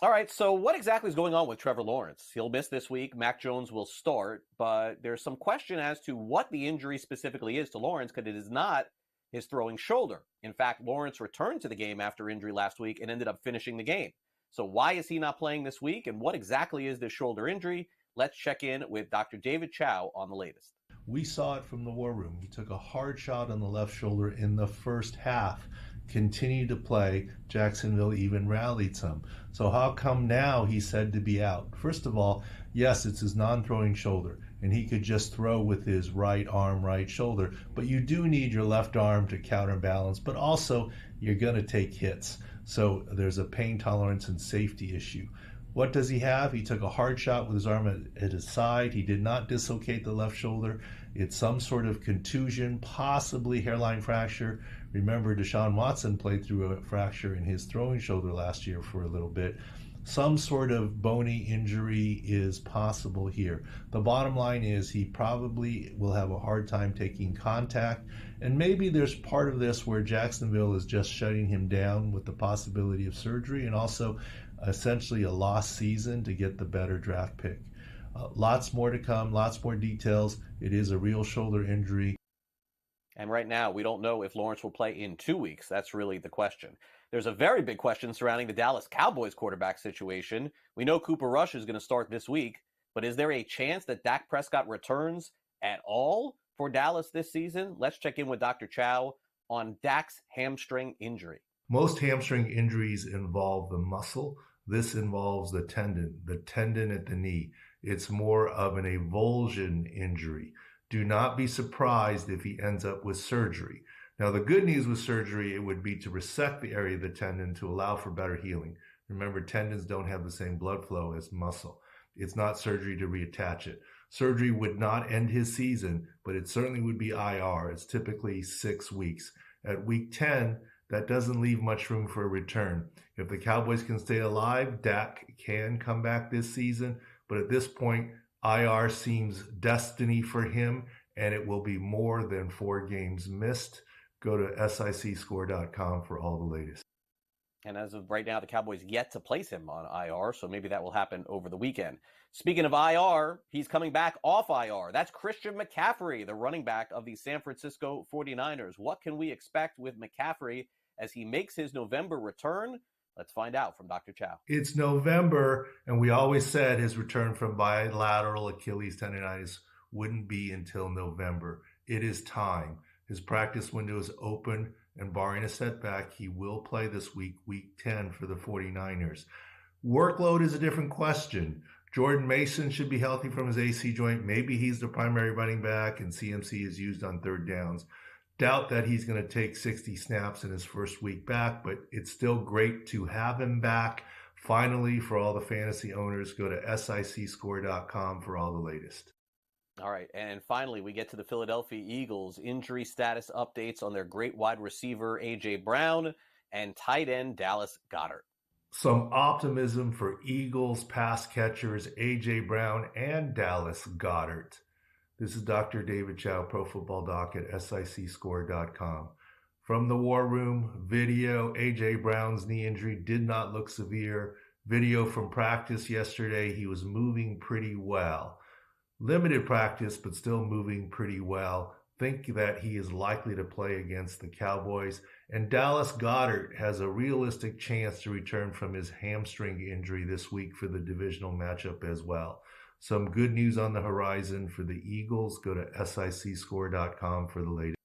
All right, so what exactly is going on with Trevor Lawrence? He'll miss this week. Mac Jones will start, but there's some question as to what the injury specifically is to Lawrence because it is not his throwing shoulder. In fact, Lawrence returned to the game after injury last week and ended up finishing the game. So why is he not playing this week, and what exactly is this shoulder injury? Let's check in with Dr. David Chao on the latest. We saw it from the war room. He took a hard shot on the left shoulder in the first half, continued to play. Jacksonville even rallied some. So how come now he's said to be out? First of all, yes, it's his non-throwing shoulder, and he could just throw with his right arm, right shoulder. But you do need your left arm to counterbalance, but also you're going to take hits. So there's a pain tolerance and safety issue. What does he have? He took a hard shot with his arm at his side. He did not dislocate the left shoulder. It's some sort of contusion, possibly hairline fracture. Remember, Deshaun Watson played through a fracture in his throwing shoulder last year for a little bit. Some sort of bony injury is possible here. The bottom line is he probably will have a hard time taking contact. And maybe there's part of this where Jacksonville is just shutting him down with the possibility of surgery and also essentially a lost season to get the better draft pick. Lots more to come, lots more details. It is a real shoulder injury. And right now, we don't know if Lawrence will play in 2 weeks. That's really the question. There's a very big question surrounding the Dallas Cowboys quarterback situation. We know Cooper Rush is going to start this week, but is there a chance that Dak Prescott returns at all for Dallas this season? Let's check in with Dr. Chow on Dak's hamstring injury. Most hamstring injuries involve the muscle. This involves the tendon at the knee. It's more of an avulsion injury. Do not be surprised if he ends up with surgery. Now, the good news with surgery, it would be to resect the area of the tendon to allow for better healing. Remember, tendons don't have the same blood flow as muscle. It's not surgery to reattach it. Surgery would not end his season, but it certainly would be IR. It's typically 6 weeks. At week 10, that doesn't leave much room for a return. If the Cowboys can stay alive, Dak can come back this season. But at this point, IR seems destiny for him, and it will be more than 4 games missed. Go to SICScore.com for all the latest. And as of right now, the Cowboys yet to place him on IR, so maybe that will happen over the weekend. Speaking of IR, he's coming back off IR. That's Christian McCaffrey, the running back of the San Francisco 49ers. What can we expect with McCaffrey as he makes his November return? Let's find out from Dr. Chow. It's November, and we always said his return from bilateral Achilles tendonitis wouldn't be until November. It is time. His practice window is open, and barring a setback, he will play this week, week 10 for the 49ers. Workload is a different question. Jordan Mason should be healthy from his AC joint. Maybe he's the primary running back, and CMC is used on third downs. Doubt that he's going to take 60 snaps in his first week back, but it's still great to have him back. Finally, for all the fantasy owners, go to SICScore.com for all the latest. All right, and finally, we get to the Philadelphia Eagles injury status updates on their great wide receiver, A.J. Brown, and tight end, Dallas Goddard. Some optimism for Eagles pass catchers, A.J. Brown and Dallas Goddard. This is Dr. David Chao, Pro Football Doc at SICScore.com. From the war room, video, A.J. Brown's knee injury did not look severe. Video from practice yesterday, he was moving pretty well. Limited practice, but still moving pretty well. Think that he is likely to play against the Cowboys. And Dallas Goddard has a realistic chance to return from his hamstring injury this week for the divisional matchup as well. Some good news on the horizon for the Eagles. Go to SICScore.com for the latest.